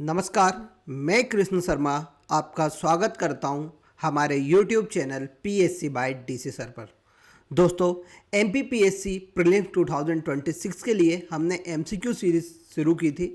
नमस्कार, मैं कृष्ण शर्मा आपका स्वागत करता हूं हमारे YouTube channel PSC by DC sir पर। दोस्तों, MPPSC प्रीलिम्स 2026 के लिए हमने MCQ सीरीज शुरू की थी,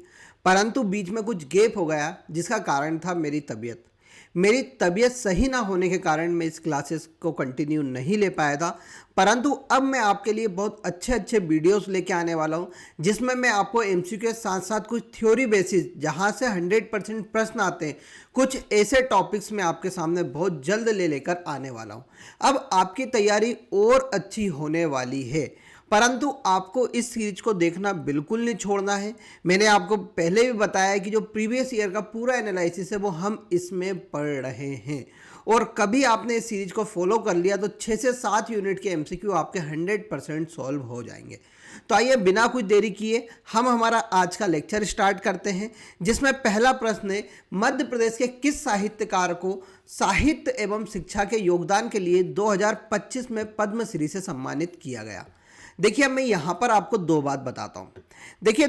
परंतु बीच में कुछ गैप हो गया जिसका कारण था मेरी तबीयत सही ना होने के कारण मैं इस क्लासेस को कंटिन्यू नहीं ले पाया था। परंतु अब मैं आपके लिए बहुत अच्छे वीडियोस लेके आने वाला हूं, जिसमें मैं आपको एमसीक्यू के साथ साथ कुछ थ्योरी बेसिस जहां से 100% प्रश्न आते हैं, कुछ ऐसे टॉपिक्स मैं आपके सामने बहुत जल्द लेकर आने वाला हूं। अब आपकी तैयारी और अच्छी होने वाली है, परंतु आपको इस सीरीज को देखना बिल्कुल नहीं छोड़ना है। मैंने आपको पहले भी बताया कि जो प्रीवियस ईयर का पूरा एनालिसिस है वो हम इसमें पढ़ रहे हैं, और कभी आपने इस सीरीज को फॉलो कर लिया तो 6 से 7 यूनिट के एमसीक्यू आपके 100% सॉल्व हो जाएंगे। तो आइए बिना कुछ देरी किए हम हमारा आज का लेक्चर स्टार्ट करते हैं, जिसमें पहला प्रश्न है, मध्य प्रदेश के किस साहित्यकार को साहित्य एवं शिक्षा के योगदान के लिए 2025 में पद्मश्री से सम्मानित किया गया। देखिए, मैं यहां पर आपको दो बात बताता हूं। देखिए,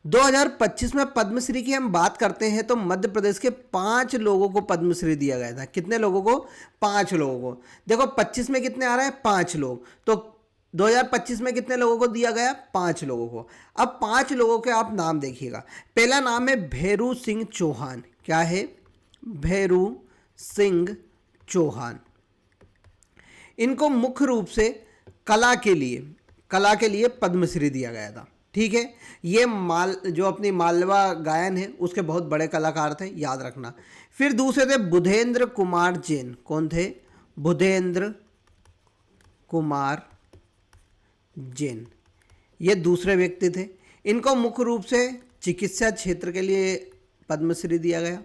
2025 में पद्मश्री की हम बात करते हैं तो मध्य प्रदेश के 5 लोगों को पद्मश्री दिया गया था। कितने लोगों को? 5 लोगों को। देखो 25 में कितने आ रहे हैं? 5 लोग। तो 2025 में कितने लोगों को दिया गया? 5 लोगों को। अब 5 लोगों के आप नाम देखिएगा। पहला नाम है भैरू सिंह चौहान। क्या है? भैरू सिंह चौहान। इनको मुख्य रूप से कला के लिए पद्मश्री दिया गया था। ठीक है, ये जो अपनी मालवा गायन है उसके बहुत बड़े कलाकार थे, याद रखना। फिर दूसरे थे बुधेंद्र कुमार जैन। कौन थे? बुधेंद्र कुमार जैन, ये दूसरे व्यक्ति थे। इनको मुख्य रूप से चिकित्सा क्षेत्र के लिए पद्मश्री दिया गया।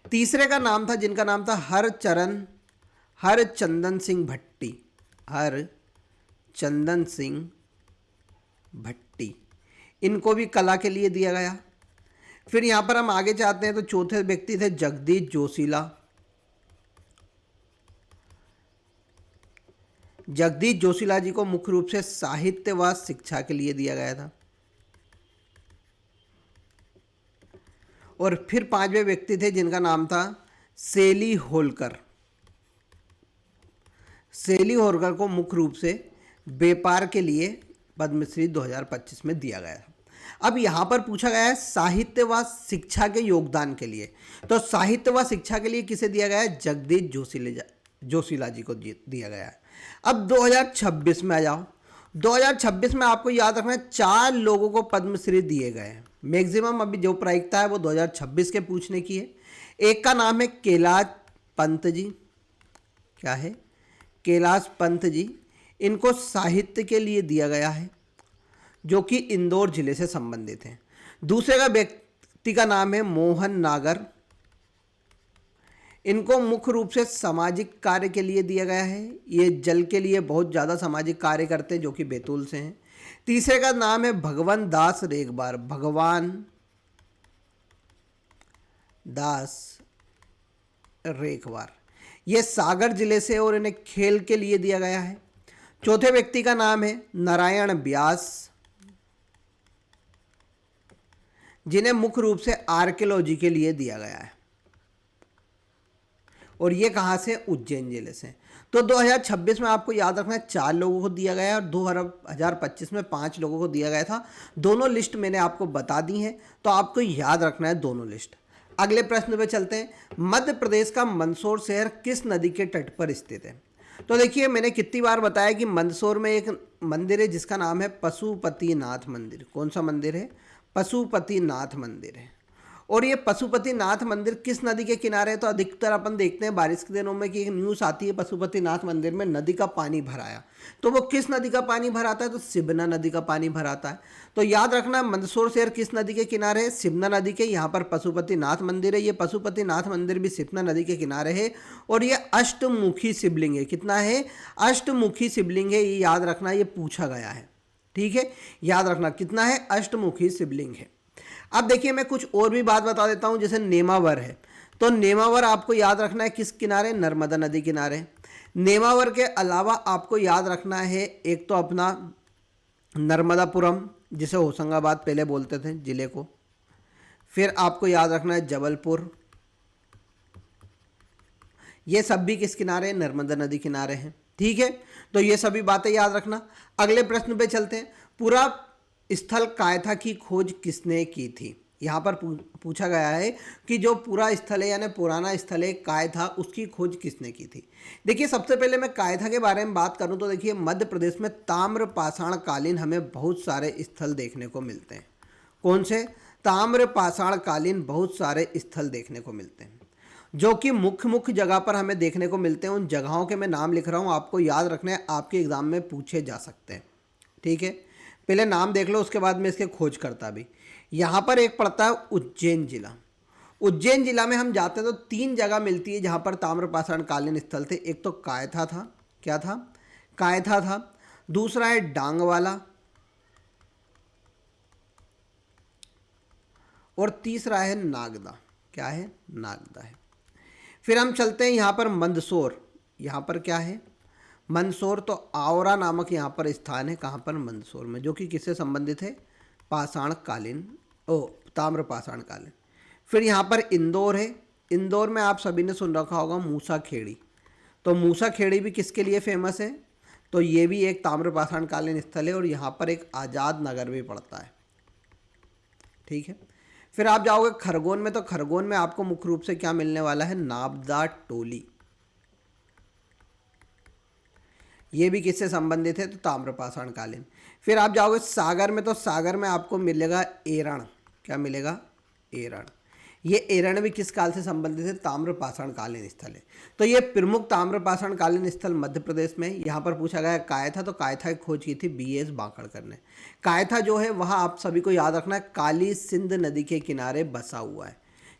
तीसरे का नाम था, जिनका नाम था हरचंदन सिंह भट्टी। हरचंदन सिंह भट्टी, इनको भी कला के लिए दिया गया। फिर यहां पर हम आगे जाते हैं तो चौथे व्यक्ति थे जगदीश जोशीला। जगदीश जोशीला जी को मुख्य रूप से साहित्य व शिक्षा के लिए दिया गया था। और फिर पांचवें व्यक्ति थे जिनका नाम था सेली होलकर। सेली होलकर को मुख्य रूप से व्यापार के लिए पद्मश्री 2025 में दिया गया था। अब यहाँ पर पूछा गया है साहित्य व शिक्षा के योगदान के लिए, तो साहित्य व शिक्षा के लिए किसे दिया गया है? जगदीश जोशीला जी को दिया गया है। अब 2026 में आ जाओ। 2026 में आपको याद रखना है 4 लोगों को पद्मश्री दिए गए हैं। मैक्सिमम अभी जो प्रायिकता है वो 2026 के पूछने की है। एक का नाम है कैलाश पंत जी। क्या है? कैलाश पंत जी। इनको साहित्य के लिए दिया गया है, जो कि इंदौर जिले से संबंधित हैं। दूसरे का व्यक्ति का नाम है मोहन नागर। इनको मुख्य रूप से सामाजिक कार्य के लिए दिया गया है। ये जल के लिए बहुत ज़्यादा सामाजिक कार्य करते हैं, जो कि बैतूल से हैं। तीसरे का नाम है भगवान दास रेखवार। भगवान दास रेखवार, ये सागर जिले से, और इन्हें खेल के लिए दिया गया है। चौथे व्यक्ति का नाम है नारायण व्यास, जिन्हें मुख्य रूप से आर्कियोलॉजी के लिए दिया गया है, और ये कहां से? उज्जैन जिले से। तो 2026 में आपको याद रखना है 4 लोगों को दिया गया है, और 2025 में 5 लोगों को दिया गया था। दोनों लिस्ट मैंने आपको बता दी हैं, तो आपको याद रखना है दोनों लिस्ट। अगले प्रश्न पे चलते हैं। मध्य प्रदेश का मंदसौर शहर किस नदी के तट पर स्थित है? तो देखिए, मैंने कितनी बार बताया कि मंदसौर में एक मंदिर है जिसका नाम है पशुपतिनाथ मंदिर। कौन सा मंदिर है? पशुपतिनाथ मंदिर है। और ये पशुपतिनाथ मंदिर किस नदी के किनारे है? तो अधिकतर अपन देखते हैं बारिश के दिनों में कि एक न्यूज़ आती है पशुपतिनाथ मंदिर में नदी का पानी भराया। तो वो किस नदी का पानी भराता है? तो सिबना नदी का पानी भराता है। तो याद रखना, मंदसौर शहर किस नदी के किनारे है? सिबना नदी के। यहाँ पर पशुपतिनाथ मंदिर है। ये पशुपतिनाथ मंदिर भी सिबना नदी के किनारे है, और ये अष्टमुखी शिवलिंग है। कितना है? अष्टमुखी शिवलिंग है। ये याद रखना, ये पूछा गया है। ठीक है, याद रखना कितना है? अष्टमुखी शिवलिंग है। अब देखिए, मैं कुछ और भी बात बता देता हूं, जैसे नेमावर है। तो नेमावर आपको याद रखना है किस किनारे? नर्मदा नदी किनारे। नेमावर के अलावा आपको याद रखना है एक तो अपना नर्मदापुरम, जिसे होशंगाबाद पहले बोलते थे जिले को। फिर आपको याद रखना है जबलपुर, ये सब भी किस किनारे हैं, नर्मदा नदी किनारे हैं। ठीक है, तो ये सभी बातें याद रखना। अगले प्रश्न पे चलते हैं। पूरा स्थल कायथा की खोज किसने की थी? यहाँ पर पूछा गया है कि जो पूरा स्थल है यानी पुराना स्थल है कायथा, उसकी खोज किसने की थी? देखिए, सबसे पहले मैं कायथा के बारे में बात करूँ तो देखिए, मध्य प्रदेश में ताम्र पाषाण कालीन हमें बहुत सारे स्थल देखने को मिलते हैं। कौन से? ताम्र पाषाण कालीन बहुत सारे स्थल देखने को मिलते हैं, जो कि मुख्य मुख्य जगह पर हमें देखने को मिलते हैं। उन जगहों के मैं नाम लिख रहा हूँ, आपको याद रखने हैं, आपके एग्जाम में पूछे जा सकते हैं। ठीक है, पहले नाम देख लो, उसके बाद में इसके खोज करता भी। यहाँ पर एक पड़ता है उज्जैन जिला। उज्जैन जिला में हम जाते हैं तो 3 जगह मिलती है जहाँ पर ताम्रपाषाण कालीन स्थल थे। एक तो कायथा था, क्या था? कायथा था। दूसरा है डांगवाला, और तीसरा है नागदा। क्या है? नागदा है। फिर हम चलते हैं यहाँ पर मंदसौर। यहाँ पर क्या है? मंदसौर। तो आवरा नामक यहाँ पर स्थान है, कहाँ पर? मंदसौर में, जो कि किससे संबंधित है? पाषाण कालीन, ताम्र पाषाण कालीन। फिर यहाँ पर इंदौर है। इंदौर में आप सभी ने सुन रखा होगा मूसा खेड़ी। तो मूसा खेड़ी भी किसके लिए फेमस है? तो ये भी एक ताम्र पाषाण कालीन स्थल है, और यहाँ पर एक आज़ाद नगर भी पड़ता है। ठीक है, फिर आप जाओगे खरगोन में। तो खरगोन में आपको मुख्य रूप से क्या मिलने वाला है? नाबदा टोली। ये भी किससे संबंधित है? तो ताम्रपाषाण कालीन। फिर आप जाओगे सागर में। तो सागर में आपको मिलेगा एरण। क्या मिलेगा? एरण। ये एरण भी किस काल से संबंधित है? ताम्रपाषाण कालीन स्थल है। तो ये प्रमुख ताम्रपाषाण कालीन स्थल मध्य प्रदेश में। यहाँ पर पूछा गया कायथा, तो कायथा की खोज की थी BS बांकड़कर ने। कायथा जो है वहाँ आप सभी को याद रखना है, काली सिंध नदी के किनारे बसा हुआ है।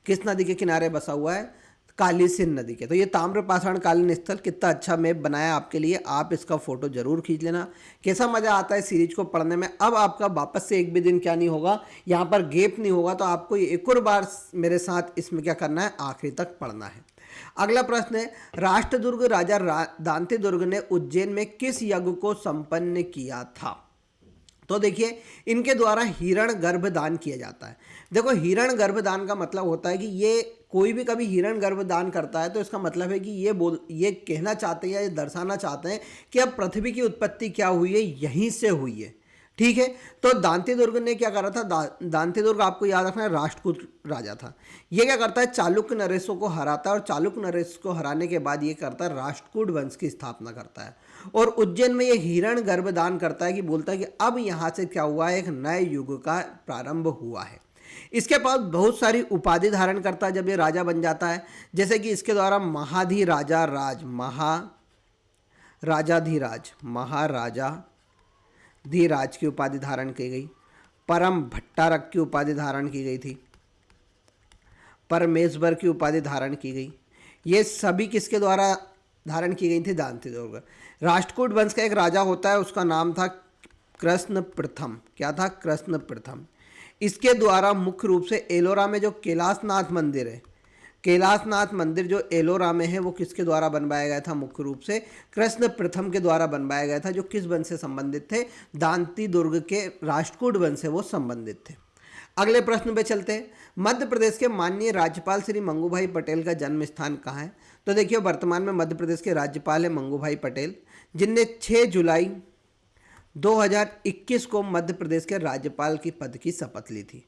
किस नदी के किनारे बसा हुआ है? काली सिंध नदी के। तो ये ताम्रपाषाण कालीन स्थल, कितना अच्छा मैप बनाया आपके लिए, आप इसका फोटो जरूर खींच लेना। कैसा मजा आता है सीरीज को पढ़ने में। अब आपका वापस से एक भी दिन क्या नहीं होगा, यहाँ पर गैप नहीं होगा, तो आपको एक और बार मेरे साथ इसमें क्या करना है, आखिरी तक पढ़ना है। अगला प्रश्न है, राष्ट्रदुर्ग राजा दांती दुर्ग ने उज्जैन में किस यज्ञ को संपन्न किया था? तो देखिए, इनके द्वारा हिरण गर्भदान किया जाता है। देखो, हिरण गर्भदान का मतलब होता है कि ये कोई भी कभी हिरण गर्भदान करता है तो इसका मतलब है कि ये कहना चाहते हैं या ये दर्शाना चाहते हैं कि अब पृथ्वी की उत्पत्ति क्या हुई है, यहीं से हुई है। ठीक है, तो दांती दुर्ग ने क्या करा था? दांती दुर्ग आपको याद रखना है राष्ट्रकूट राजा था। ये क्या करता है? चालुक्य नरेशों को हराता है, और चालुक्य नरेश को हराने के बाद ये करता है राष्ट्रकूट वंश की स्थापना करता है, और उज्जैन में ये हिरण गर्भदान करता है कि बोलता है कि अब यहाँ से क्या हुआ है, एक नए युग का प्रारंभ हुआ है। इसके पास बहुत सारी उपाधि धारण करता है जब ये राजा बन जाता है, जैसे कि इसके द्वारा महाधिराजा राज, महाराजाधिराज, महाराजा धीराज की उपाधि धारण की गई। परम भट्टारक की उपाधि धारण की गई थी। परमेश्वर की उपाधि धारण की गई। ये सभी किसके द्वारा धारण की गई थी? दांती दुर्ग। राष्ट्रकूट वंश का एक राजा होता है, उसका नाम था कृष्ण प्रथम। क्या था? कृष्ण प्रथम। इसके द्वारा मुख्य रूप से एलोरा में जो कैलाशनाथ मंदिर है, कैलाशनाथ मंदिर जो एलोरा में है, वो किसके द्वारा बनवाया गया था? मुख्य रूप से कृष्ण प्रथम के द्वारा बनवाया गया था, जो किस वंश से संबंधित थे? दांती दुर्ग के राष्ट्रकूट वंश से वो संबंधित थे। अगले प्रश्न पे चलते हैं। मध्य प्रदेश के माननीय राज्यपाल श्री मंगू भाई पटेल का जन्म स्थान कहाँ है? तो देखिए, वर्तमान में मध्य प्रदेश के राज्यपाल है मंगू भाई पटेल, जिनने 6 जुलाई 2021 को मध्य प्रदेश के राज्यपाल की पद की शपथ ली थी।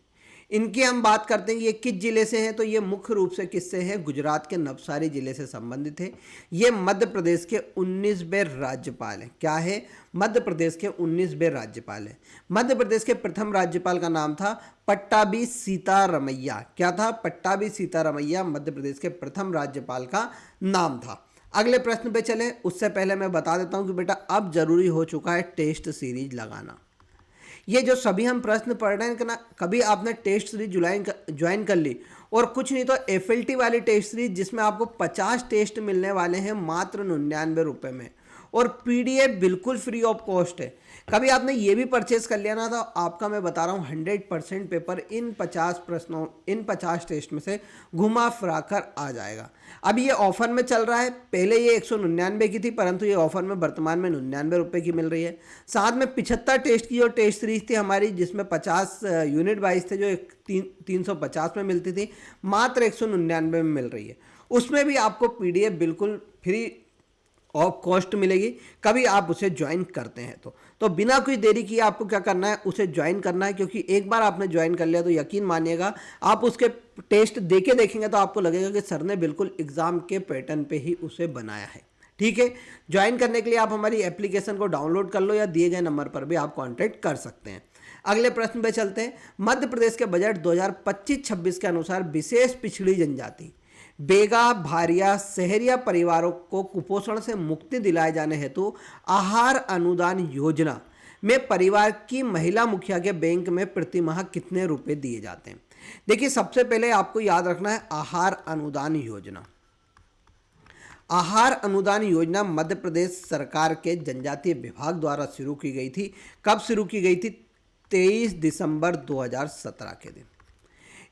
इनकी हम बात करते हैं, ये किस जिले से हैं? तो ये मुख्य रूप से किससे हैं? गुजरात के नवसारी जिले से संबंधित है। ये मध्य प्रदेश के 19वें राज्यपाल हैं। क्या है? मध्य प्रदेश के 19वें राज्यपाल हैं। मध्य प्रदेश के प्रथम राज्यपाल का नाम था पट्टाभी सीतारमैया। क्या था? पट्टाभी सीतारमैया मध्य प्रदेश के प्रथम राज्यपाल का नाम था। अगले प्रश्न पे चलें, उससे पहले मैं बता देता हूं कि बेटा अब जरूरी हो चुका है टेस्ट सीरीज लगाना। ये जो सभी हम प्रश्न पढ़ रहे हैं ना, कभी आपने टेस्ट सीरीज ज्वाइन कर ली, और कुछ नहीं तो FLT वाली टेस्ट सीरीज, जिसमें आपको 50 टेस्ट मिलने वाले हैं मात्र 99 रुपये में, और पीडीएफ बिल्कुल फ्री ऑफ कॉस्ट है। कभी आपने ये भी परचेस कर लिया ना तो आपका मैं बता रहा हूँ 100% पेपर इन 50 प्रश्नों इन 50 टेस्ट में से घुमा फिरा कर आ जाएगा। अब ये ऑफर में चल रहा है, पहले ये 199 की थी परंतु ये ऑफर में वर्तमान में 99 रुपये की मिल रही है। साथ में 75 टेस्ट की जो टेस्ट सीरीज थी हमारी जिसमें 50 यूनिट वाइज थे जो 350 में मिलती थी, मात्र 199 में मिल रही है। उसमें भी आपको पीडीएफ बिल्कुल फ्री ऑफ कॉस्ट मिलेगी कभी आप उसे ज्वाइन करते हैं तो बिना कोई देरी किए आपको क्या करना है, उसे ज्वाइन करना है। क्योंकि एक बार आपने ज्वाइन कर लिया तो यकीन मानिएगा आप उसके टेस्ट देके देखेंगे तो आपको लगेगा कि सर ने बिल्कुल एग्जाम के पैटर्न पे ही उसे बनाया है। ठीक है, ज्वाइन करने के लिए आप हमारी एप्लीकेशन को डाउनलोड कर लो या दिए गए नंबर पर भी आप कॉन्टैक्ट कर सकते हैं। अगले प्रश्न पे चलते हैं। मध्य प्रदेश के बजट 2025-26 के अनुसार विशेष पिछड़ी जनजाति बेगा भारिया सहरिया परिवारों को कुपोषण से मुक्ति दिलाए जाने हेतु आहार अनुदान योजना में परिवार की महिला मुखिया के बैंक में प्रति माह कितने रुपए दिए जाते हैं। देखिए, सबसे पहले आपको याद रखना है आहार अनुदान योजना। आहार अनुदान योजना मध्य प्रदेश सरकार के जनजातीय विभाग द्वारा शुरू की गई थी। कब शुरू की गई थी? 23 दिसंबर 2017 के दिन।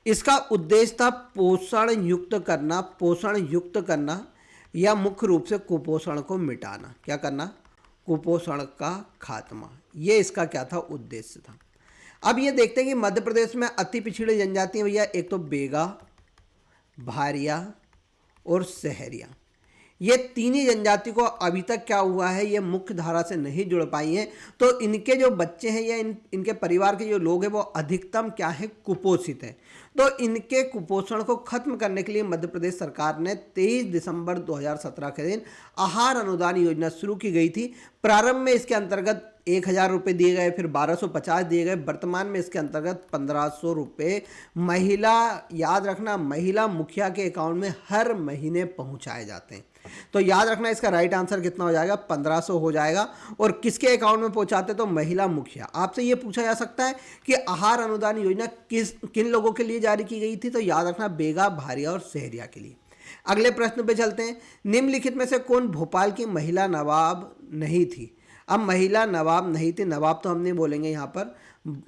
इसका उद्देश्य था पोषण युक्त करना या मुख्य रूप से कुपोषण को मिटाना। क्या करना? कुपोषण का खात्मा। ये इसका क्या था? उद्देश्य था। अब ये देखते हैं कि मध्य प्रदेश में अति पिछड़ी जनजातियां भैया एक तो बेगा, भारिया और सहरिया, ये तीन ही जनजाति को अभी तक क्या हुआ है, ये मुख्य धारा से नहीं जुड़ पाई हैं। तो इनके जो बच्चे हैं या इनके परिवार के जो लोग हैं वो अधिकतम क्या है? कुपोषित हैं। तो इनके कुपोषण को खत्म करने के लिए मध्य प्रदेश सरकार ने 23 दिसंबर 2017 के दिन आहार अनुदान योजना शुरू की गई थी। प्रारंभ में इसके अंतर्गत 1000 रुपये दिए गए, फिर 1250 दिए गए। वर्तमान में इसके अंतर्गत 1500 रुपये महिला, याद रखना, महिला मुखिया के अकाउंट में हर महीने पहुंचाए जाते हैं। तो याद रखना इसका राइट आंसर कितना हो जाएगा? 1500 हो जाएगा। और किसके अकाउंट में पहुंचाते? तो महिला मुखिया। आपसे ये पूछा जा सकता है कि आहार अनुदान योजना किन लोगों के लिए जारी की गई थी? तो याद रखना बेगा, भारिया और सहरिया के लिए। अगले प्रश्न पे चलते हैं। निम्नलिखित में से कौन भोपाल की महिला नवाब नहीं थी? अब महिला नवाब नहीं थी, नवाब तो हम नहीं बोलेंगे यहाँ पर,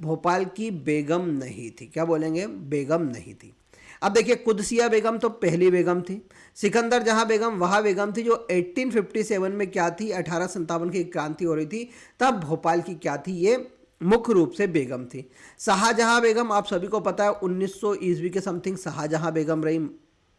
भोपाल की बेगम नहीं थी। क्या बोलेंगे? बेगम नहीं थी। अब देखिए, कुदसिया बेगम तो पहली बेगम थी। सिकंदर जहां बेगम वह बेगम थी जो 1857 में क्या थी? 1857 की क्रांति हो रही थी, तब भोपाल की क्या थी? ये मुख्य रूप से बेगम थी। शाहजहां बेगम आप सभी को पता है 1900 ईस्वी के समथिंग शाहजहां बेगम रही।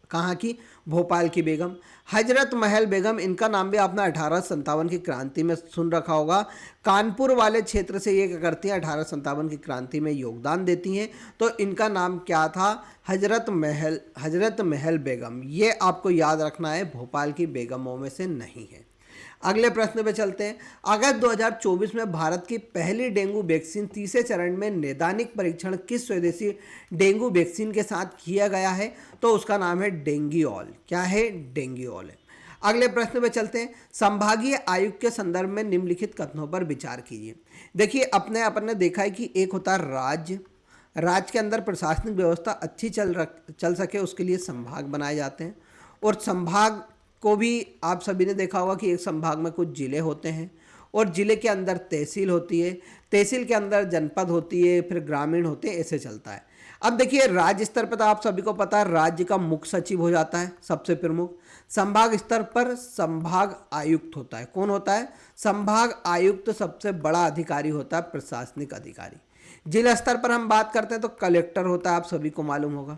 कहाँ की? भोपाल की बेगम। हजरत महल बेगम, इनका नाम भी आपने 1857 की क्रांति में सुन रखा होगा। कानपुर वाले क्षेत्र से ये क्या करती हैं? 1857 की क्रांति में योगदान देती हैं। तो इनका नाम क्या था? हजरत महल बेगम। ये आपको याद रखना है, भोपाल की बेगमों में से नहीं है। अगले प्रश्न पे चलते हैं। अगस्त 2024 में भारत की पहली डेंगू वैक्सीन तीसरे चरण में नैदानिक परीक्षण किस स्वदेशी डेंगू वैक्सीन के साथ किया गया है? तो उसका नाम है डेंगीऑल। क्या है? डेंगीऑल है। अगले प्रश्न पे चलते हैं। संभागीय आयुक्त के संदर्भ में निम्नलिखित कथनों पर विचार कीजिए। देखिए, अपन ने देखा है कि एक होता है राज्य के अंदर प्रशासनिक व्यवस्था अच्छी चल सके उसके लिए संभाग बनाए जाते हैं। और संभाग को भी आप सभी ने देखा होगा कि एक संभाग में कुछ जिले होते हैं और जिले के अंदर तहसील होती है, तहसील के अंदर जनपद होती है, फिर ग्रामीण होते हैं, ऐसे चलता है। अब देखिए, राज्य स्तर पर तो आप सभी को पता है राज्य का मुख्य सचिव हो जाता है सबसे प्रमुख। संभाग स्तर पर संभाग आयुक्त होता है। कौन होता है? संभाग आयुक्त सबसे बड़ा अधिकारी होता है, प्रशासनिक अधिकारी। जिला स्तर पर हम बात करते हैं तो कलेक्टर होता है, आप सभी को मालूम होगा।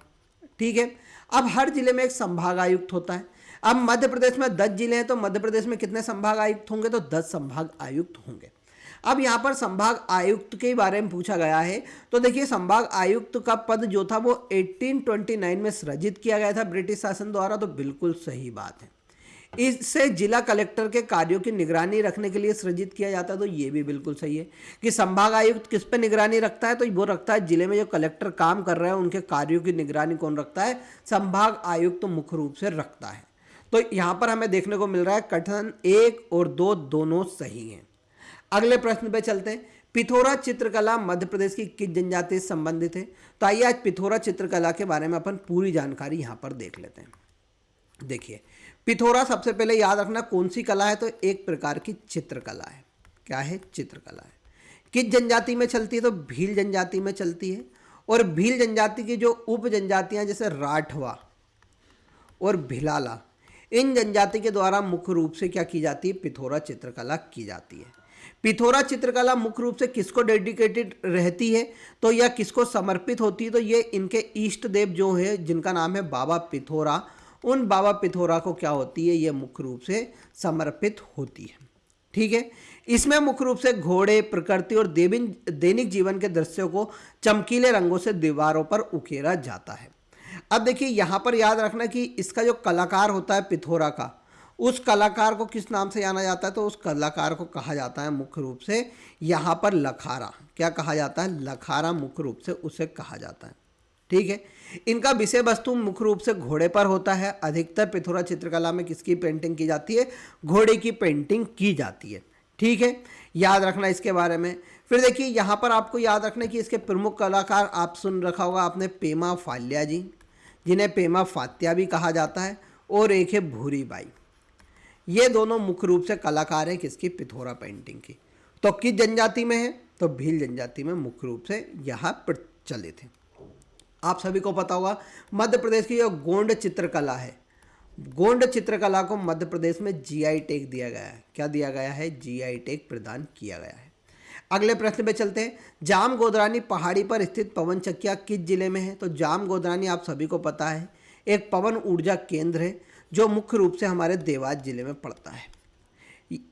ठीक है, अब हर जिले में एक संभाग आयुक्त होता है। अब मध्य प्रदेश में 10 जिले हैं तो मध्य प्रदेश में कितने संभाग आयुक्त होंगे? तो 10 संभाग आयुक्त होंगे। अब यहाँ पर संभाग आयुक्त के बारे में पूछा गया है। तो देखिए, संभाग आयुक्त का पद जो था वो 1829 में सृजित किया गया था ब्रिटिश शासन द्वारा। तो बिल्कुल सही बात है। इससे जिला कलेक्टर के कार्यों की निगरानी रखने के लिए सृजित किया जाता है। तो ये भी बिल्कुल सही है कि संभाग आयुक्त किस पे निगरानी रखता है? तो वो रखता है जिले में जो कलेक्टर काम कर रहे हैं उनके कार्यों की निगरानी कौन रखता है? संभाग आयुक्त मुख्य रूप से रखता है। तो यहां पर हमें देखने को मिल रहा है कथन 1 और 2 दोनों सही हैं। अगले प्रश्न पे चलते हैं। पिथौरा चित्रकला मध्य प्रदेश की किस जनजाति से संबंधित है? तो आइए आज पिथौरा चित्रकला के बारे में अपन पूरी जानकारी यहां पर देख लेते हैं। देखिए, पिथौरा सबसे पहले याद रखना कौन सी कला है, तो एक प्रकार की चित्रकला है। क्या है? चित्रकला है। किस जनजाति में चलती है, तो भील जनजाति में चलती है। और भील जनजाति की जो उप जनजातियां जैसे राठवा और भिलाला, इन जनजाति के द्वारा मुख्य रूप से क्या की जाती है, पिथौरा चित्रकला की जाती है। पिथौरा चित्रकला मुख्य रूप से किसको डेडिकेटेड रहती है, तो यह किसको समर्पित होती है, तो ये इनके इष्ट देव जो है जिनका नाम है बाबा पिथौरा, उन बाबा पिथौरा को क्या होती है, ये मुख्य रूप से समर्पित होती है। ठीक है। इसमें मुख्य रूप से घोड़े, प्रकृति और दैनिक जीवन के दृश्यों को चमकीले रंगों से दीवारों पर उकेरा जाता है। अब देखिए यहाँ पर याद रखना कि इसका जो कलाकार होता है पिथौरा का, उस कलाकार को किस नाम से जाना जाता है, तो उस कलाकार को कहा जाता है मुख्य रूप से यहाँ पर लखारा। क्या कहा जाता है? लखारा मुख्य रूप से उसे कहा जाता है। ठीक है। इनका विषय वस्तु मुख्य रूप से घोड़े पर होता है। अधिकतर पिथौरा चित्रकला में किसकी पेंटिंग की जाती है? घोड़े की पेंटिंग की जाती है। ठीक है, याद रखना इसके बारे में। फिर देखिए यहाँ पर आपको याद रखना कि इसके प्रमुख कलाकार आप सुन रखा होगा आपने, पेमा फाल्या जी, जिन्हें पेमा फात्या भी कहा जाता है, और एक है भूरी बाई। ये दोनों मुख्य रूप से कलाकार हैं किसकी? पिथौरा पेंटिंग की। तो किस जनजाति में है? तो भील जनजाति में मुख्य रूप से यहाँ प्रचलित है। आप सभी को पता होगा मध्य प्रदेश की जो गोंड चित्रकला है, गोंड चित्रकला को मध्य प्रदेश में जीआई टैग दिया गया है। क्या दिया गया है? जीआई टैग प्रदान किया गया है। अगले प्रश्न पे चलते हैं। जाम गोदरानी पहाड़ी पर स्थित पवन चक्किया किस जिले में है? तो जाम गोदरानी आप सभी को पता है एक पवन ऊर्जा केंद्र है जो मुख्य रूप से हमारे देवास जिले में पड़ता है।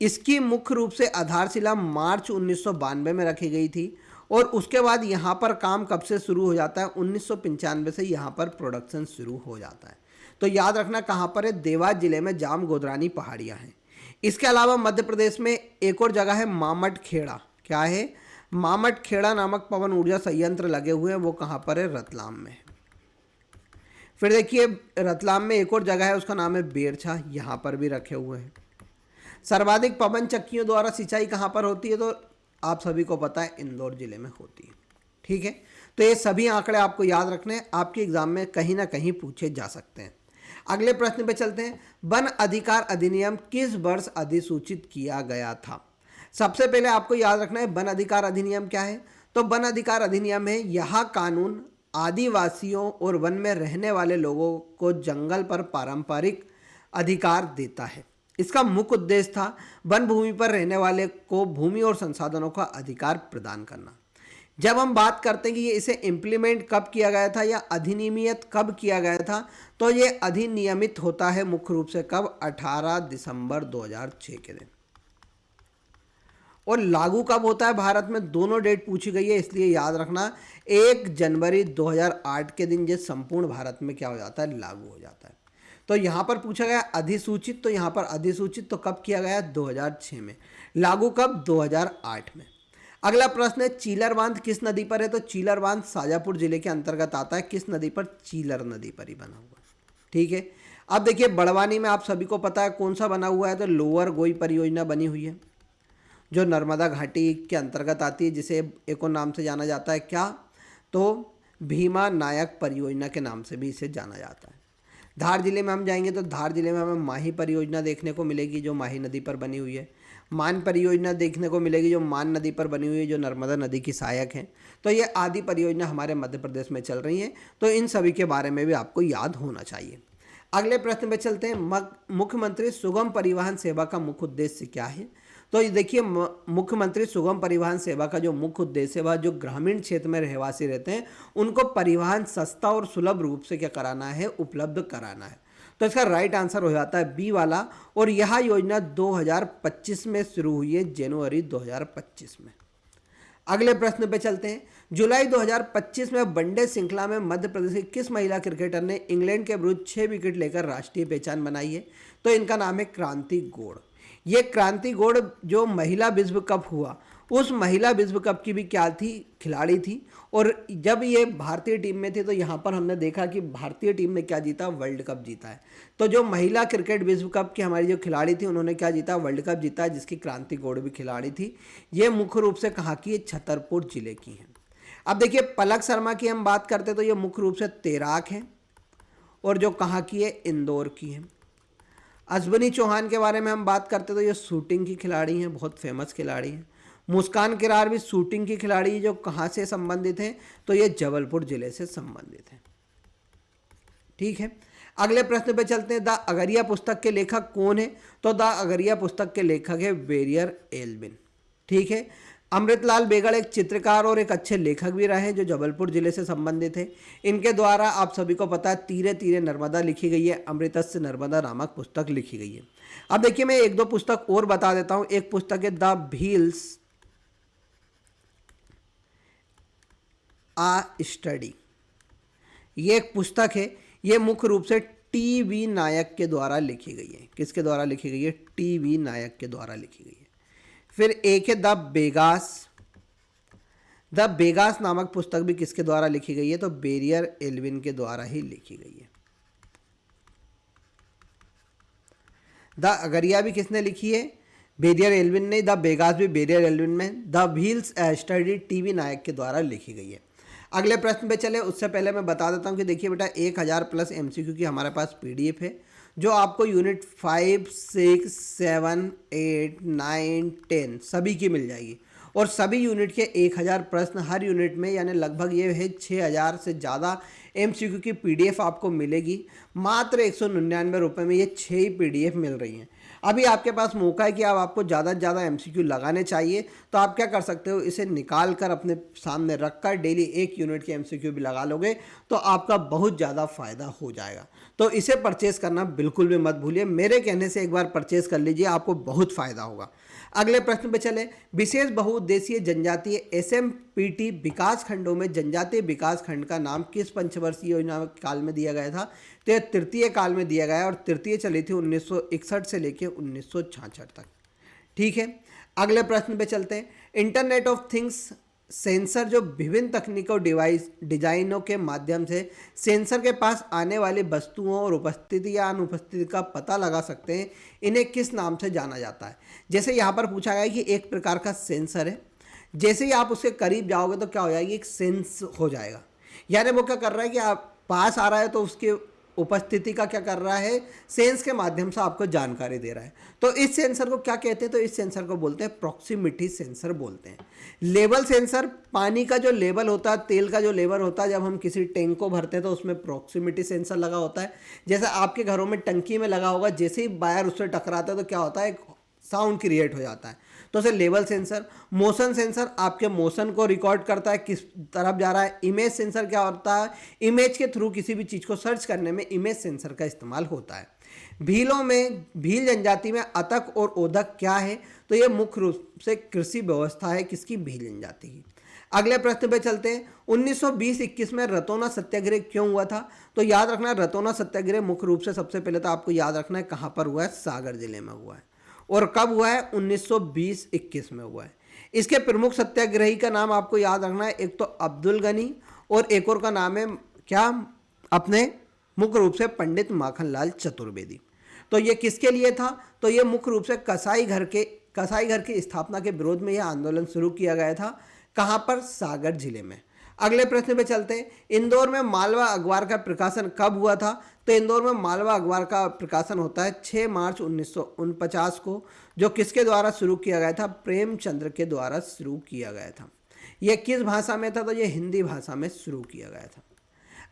इसकी मुख्य रूप से आधारशिला मार्च 1992 में रखी गई थी, और उसके बाद यहाँ पर काम कब से शुरू हो जाता है? 1995 से यहाँ पर प्रोडक्शन शुरू हो जाता है। तो याद रखना कहाँ पर है? देवास जिले में जाम गोदरानी पहाड़ियाँ हैं। इसके अलावा मध्य प्रदेश में एक और जगह है मामट खेड़ा। क्या है? मामट खेड़ा नामक पवन ऊर्जा संयंत्र लगे हुए हैं, वो कहाँ पर है? रतलाम में। फिर देखिए रतलाम में एक और जगह है, उसका नाम है बेरछा, यहाँ पर भी रखे हुए हैं। सर्वाधिक पवन चक्कियों द्वारा सिंचाई कहाँ पर होती है? तो आप सभी को पता है इंदौर जिले में होती है। ठीक है, तो ये सभी आंकड़े आपको याद रखने हैं, आपके एग्जाम में कहीं ना कहीं पूछे जा सकते हैं। अगले प्रश्न पे चलते हैं। वन अधिकार अधिनियम किस वर्ष अधिसूचित किया गया था? सबसे पहले आपको याद रखना है वन अधिकार अधिनियम क्या है। तो वन अधिकार अधिनियम है यह कानून आदिवासियों और वन में रहने वाले लोगों को जंगल पर पारंपरिक अधिकार देता है। इसका मुख्य उद्देश्य था वन भूमि पर रहने वाले को भूमि और संसाधनों का अधिकार प्रदान करना। जब हम बात करते हैं कि ये इसे इम्प्लीमेंट कब किया गया था या अधिनियमित कब किया गया था, तो ये अधिनियमित होता है मुख्य रूप से कब? 18 दिसंबर 2006 के दिन। और लागू कब होता है भारत में? दोनों डेट पूछी गई है, इसलिए याद रखना 1 जनवरी 2008 के दिन ये संपूर्ण भारत में क्या हो जाता है? लागू हो जाता है। तो यहाँ पर पूछा गया अधिसूचित, तो यहाँ पर अधिसूचित तो कब किया गया? 2006 में। लागू कब? 2008 में। अगला प्रश्न है चीलर बांध किस नदी पर है? तो चीलर बांध शाजापुर जिले के अंतर्गत आता है। किस नदी पर? चीलर नदी पर ही बना हुआ है। ठीक है, अब देखिए बड़वानी में आप सभी को पता है कौन सा बना हुआ है? तो लोअर गोई परियोजना बनी हुई है जो नर्मदा घाटी के अंतर्गत आती है, जिसे एक और नाम से जाना जाता है क्या? तो भीमा नायक परियोजना के नाम से भी इसे जाना जाता है। धार जिले में हम जाएंगे तो धार जिले में हमें माही परियोजना देखने को मिलेगी जो माही नदी पर बनी हुई है। मान परियोजना देखने को मिलेगी जो मान नदी पर बनी हुई है, जो नर्मदा नदी की सहायक है। तो ये आदि परियोजना हमारे मध्य प्रदेश में चल रही हैं, तो इन सभी के बारे में भी आपको याद होना चाहिए। अगले प्रश्न पे चलते हैं। मुख्यमंत्री सुगम परिवहन सेवा का मुख्य उद्देश्य क्या है? तो ये देखिए मुख्यमंत्री सुगम परिवहन सेवा का जो मुख्य उद्देश्य है, जो ग्रामीण क्षेत्र में रहवासी रहते हैं उनको परिवहन सस्ता और सुलभ रूप से क्या कराना है? उपलब्ध कराना है। तो इसका राइट आंसर हो जाता है बी वाला, और यह योजना 2025 में शुरू हुई है, जनवरी 2025 में। अगले प्रश्न पे चलते हैं। जुलाई 2025 में वनडे श्रृंखला में मध्य प्रदेश की किस महिला क्रिकेटर ने इंग्लैंड के विरुद्ध 6 विकेट लेकर राष्ट्रीय पहचान बनाई है? तो इनका नाम है क्रांति गौड़। ये क्रांति गौड़ जो महिला विश्व कप हुआ, उस महिला विश्व कप की भी क्या थी? खिलाड़ी थी। और जब ये भारतीय टीम में थे तो यहाँ पर हमने देखा कि भारतीय टीम ने क्या जीता? वर्ल्ड कप जीता है। तो जो महिला क्रिकेट विश्व कप की हमारी जो खिलाड़ी थी उन्होंने क्या जीता? वर्ल्ड कप जीता है, जिसकी क्रांति गौड़ भी खिलाड़ी थी। ये मुख्य रूप से कहाँ की है? छतरपुर जिले की है। अब देखिए पलक शर्मा की हम बात करते तो ये मुख्य रूप से तैराक हैं, और जो कहाँ की है? इंदौर की है। अश्विनी चौहान के बारे में हम बात करते तो ये शूटिंग की खिलाड़ी हैं, बहुत फेमस खिलाड़ी हैं। मुस्कान किरार भी शूटिंग की खिलाड़ी है, जो कहाँ से संबंधित हैं तो ये जबलपुर जिले से संबंधित हैं। ठीक है, अगले प्रश्न पे चलते हैं। द अगरिया पुस्तक के लेखक कौन है? तो द अगरिया पुस्तक के लेखक है वेरियर एल्विन। ठीक है, अमृतलाल बेगड़ एक चित्रकार और एक अच्छे लेखक भी रहे हैं, जो जबलपुर जिले से संबंधित है। इनके द्वारा आप सभी को पता है तीरे तीरे नर्मदा लिखी गई है, अमृतस्य नर्मदा नामक पुस्तक लिखी गई है। अब देखिए मैं एक दो पुस्तक और बता देता हूं। एक पुस्तक है द भील्स आ स्टडी, ये एक पुस्तक है। ये मुख्य रूप से टी.वी. नायक के द्वारा लिखी गई है। किसके द्वारा लिखी गई है? टी.वी. नायक के द्वारा लिखी गई है। फिर एक है द बेगास। द बेगास नामक पुस्तक भी किसके द्वारा लिखी गई है? तो वेरियर एल्विन के द्वारा ही लिखी गई है। द अगरिया भी किसने लिखी है? वेरियर एल्विन ने। द बेगास भी वेरियर एल्विन में। The Bhils study T B. Naik के द्वारा लिखी गई है। अगले प्रश्न पे चले, उससे पहले मैं बता देता हूं कि देखिए बेटा 1000 प्लस एमसीक्यू की हमारे पास पीडीएफ है, जो आपको यूनिट 5, 6, 7, 8, 9, 10 सभी की मिल जाएगी। और सभी यूनिट के 1000 प्रश्न हर यूनिट में, यानी लगभग ये है 6000 से ज़्यादा एमसीक्यू की पीडीएफ आपको मिलेगी। मात्र 199 रुपये में ये 6 ही पीडीएफ मिल रही हैं। अभी आपके पास मौका है कि आपको ज़्यादा से ज़्यादा एमसीक्यू लगाने चाहिए, तो आप क्या कर सकते हो, इसे निकाल कर अपने सामने रखकर डेली 1 यूनिट के एमसीक्यू भी लगा लोगे तो आपका बहुत ज़्यादा फायदा हो जाएगा। तो इसे परचेज करना बिल्कुल भी मत भूलिए, मेरे कहने से एक बार परचेज कर लीजिए, आपको बहुत फायदा होगा। अगले प्रश्न पे चले। विशेष बहुउद्देशीय जनजातीय एसएमपीटी विकास खंडों में जनजातीय विकास खंड का नाम किस पंचवर्षीय योजना काल में दिया गया था? तो यह तृतीय काल में दिया गया और तृतीय चली थी 1961 से लेकर 1966 तक। ठीक है, अगले प्रश्न पे चलते हैं। इंटरनेट ऑफ थिंग्स सेंसर जो विभिन्न तकनीकों डिजाइनों के माध्यम से सेंसर के पास आने वाली वस्तुओं और उपस्थिति या अनुपस्थिति का पता लगा सकते हैं, इन्हें किस नाम से जाना जाता है? जैसे यहाँ पर पूछा गया है कि एक प्रकार का सेंसर है, जैसे ही आप उसके करीब जाओगे तो क्या हो जाएगी, एक सेंस हो जाएगा। यानी वो क्या कर रहा है कि आप पास आ रहा है तो उसके उपस्थिति का क्या कर रहा है, सेंस के माध्यम से आपको जानकारी दे रहा है। तो इस सेंसर को क्या कहते हैं? तो इस सेंसर को बोलते हैं प्रॉक्सिमिटी सेंसर बोलते हैं। लेवल सेंसर, पानी का जो लेवल होता है, तेल का जो लेवल होता है, जब हम किसी टैंक को भरते हैं तो उसमें प्रॉक्सिमिटी सेंसर लगा होता है। जैसे आपके घरों में टंकी में लगा होगा, जैसे ही वायर उससे टकराता है तो क्या होता है, एक साउंड क्रिएट हो जाता है, तो उसे लेवल सेंसर। मोशन सेंसर आपके मोशन को रिकॉर्ड करता है, किस तरफ जा रहा है। इमेज सेंसर क्या होता है, इमेज के थ्रू किसी भी चीज़ को सर्च करने में इमेज सेंसर का इस्तेमाल होता है। भीलों में, भील जनजाति में अतक और ओदक क्या है? तो ये मुख्य रूप से कृषि व्यवस्था है, किसकी? भील जनजाति की। अगले प्रश्न पे चलते हैं। 1920-21 में रतौना सत्याग्रह क्यों हुआ था? तो याद रखना, रतौना सत्याग्रह मुख्य रूप से सबसे पहले तो आपको याद रखना है कहाँ पर हुआ है, सागर जिले में हुआ है। और कब हुआ है? 1920-21 में हुआ है। इसके प्रमुख सत्याग्रही का नाम आपको याद रखना है, एक तो अब्दुल गनी और एक और का नाम है क्या, अपने मुख्य रूप से पंडित माखनलाल चतुर्वेदी। तो ये किसके लिए था? तो ये मुख्य रूप से कसाई घर की स्थापना के विरोध में यह आंदोलन शुरू किया गया था। कहाँ पर? सागर जिले में। अगले प्रश्न पे चलते हैं। इंदौर में मालवा अखबार का प्रकाशन कब हुआ था? तो इंदौर में मालवा अखबार का प्रकाशन होता है 6 मार्च 1949 को, जो किसके द्वारा शुरू किया गया था? प्रेमचंद्र के द्वारा शुरू किया गया था। यह किस भाषा में था? तो यह हिंदी भाषा में शुरू किया गया था।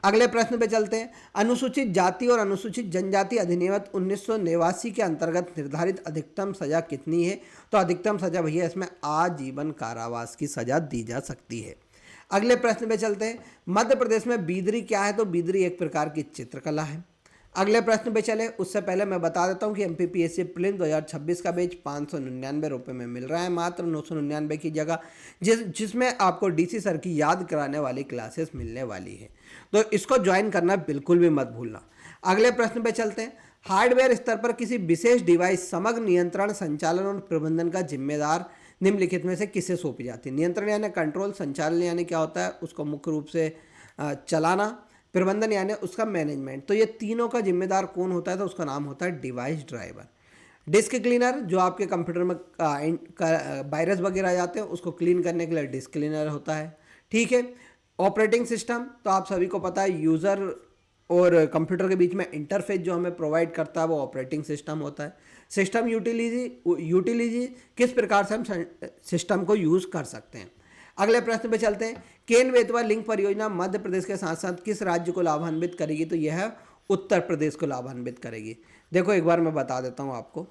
अगले प्रश्न पे चलते हैं। अनुसूचित जाति और अनुसूचित जनजाति अधिनियम 1989 के अंतर्गत निर्धारित अधिकतम सजा कितनी है? तो अधिकतम सजा भैया इसमें आजीवन कारावास की सजा दी जा सकती है। अगले प्रश्न पे चलते हैं। मध्य प्रदेश में बीदरी क्या है? तो बीदरी एक प्रकार की चित्रकला है। अगले प्रश्न पे चले, उससे पहले मैं बता देता हूँ कि एमपीपीएससी प्रीलिम्स 2026 का बैच 599 रुपये में मिल रहा है, मात्र 999 की जगह, जिसमें आपको डीसी सर की याद कराने वाली क्लासेस मिलने वाली है। तो इसको ज्वाइन करना बिल्कुल भी मत भूलना। अगले प्रश्न पे चलते हैं। हार्डवेयर स्तर पर किसी विशेष डिवाइस समग्र नियंत्रण, संचालन और प्रबंधन का जिम्मेदार निम्नलिखित में से किसे सौंपी जाती है? नियंत्रण यानी कंट्रोल, संचालन यानी क्या होता है, उसको मुख्य रूप से चलाना, प्रबंधन यानी उसका मैनेजमेंट। तो ये तीनों का जिम्मेदार कौन होता है? तो उसका नाम होता है डिवाइस ड्राइवर। डिस्क क्लीनर, जो आपके कंप्यूटर में वायरस वगैरह आ जाते हैं उसको क्लीन करने के लिए डिस्क क्लीनर होता है। ठीक है। ऑपरेटिंग सिस्टम, तो आप सभी को पता है यूज़र और कंप्यूटर के बीच में इंटरफेस जो हमें प्रोवाइड करता है वो ऑपरेटिंग सिस्टम होता है। सिस्टम यूटिलिटी किस प्रकार से हम सिस्टम को यूज़ कर सकते हैं। अगले प्रश्न पे चलते हैं। केन बेतवा लिंक परियोजना मध्य प्रदेश के साथ साथ किस राज्य को लाभान्वित करेगी? तो यह उत्तर प्रदेश को लाभान्वित करेगी। देखो एक बार मैं बता देता हूँ आपको,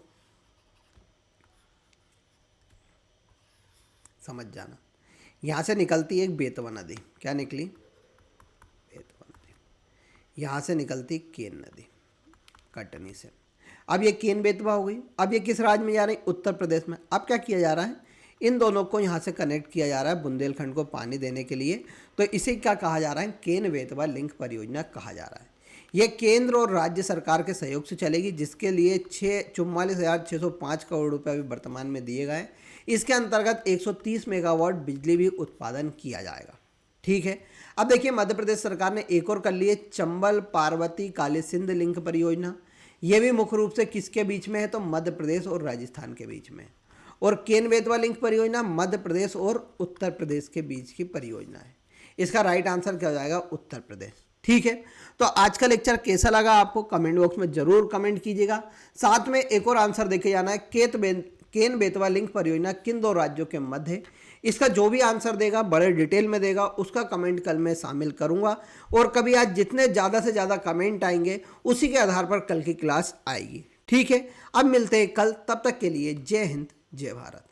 समझ जाना। यहाँ से निकलती है एक बेतवा नदी, क्या निकली? बेतवा नदी। यहाँ से निकलती केन नदी कटनी से। अब ये केन बेतवा हो गई। अब ये किस राज्य में जा रही? उत्तर प्रदेश में। अब क्या किया जा रहा है? इन दोनों को यहाँ से कनेक्ट किया जा रहा है बुंदेलखंड को पानी देने के लिए। तो इसे क्या कहा जा रहा है? केन बेतवा लिंक परियोजना कहा जा रहा है। यह केंद्र और राज्य सरकार के सहयोग से चलेगी, जिसके लिए 44,605 करोड़ रुपये अभी वर्तमान में दिए गए। इसके अंतर्गत 130 मेगावाट बिजली भी उत्पादन किया जाएगा। ठीक है। अब देखिए मध्य प्रदेश सरकार ने एक और कर लिए, चंबल पार्वती कालीसिंध लिंक परियोजना। यह भी मुख्य रूप से किसके बीच में है? तो मध्य प्रदेश और राजस्थान के बीच में। और केन बेतवा लिंक परियोजना मध्य प्रदेश और उत्तर प्रदेश के बीच की परियोजना है। इसका राइट आंसर क्या हो जाएगा? उत्तर प्रदेश। ठीक है। तो आज का लेक्चर कैसा लगा आपको कमेंट बॉक्स में जरूर कमेंट कीजिएगा। साथ में एक और आंसर देखे जाना है, केन बेतवा लिंक परियोजना किन दो राज्यों के मध्य है? इसका जो भी आंसर देगा बड़े डिटेल में देगा, उसका कमेंट कल मैं शामिल करूंगा। और कभी आज जितने ज़्यादा से ज़्यादा कमेंट आएंगे उसी के आधार पर कल की क्लास आएगी। ठीक है। अब मिलते हैं कल, तब तक के लिए जय हिंद जय भारत।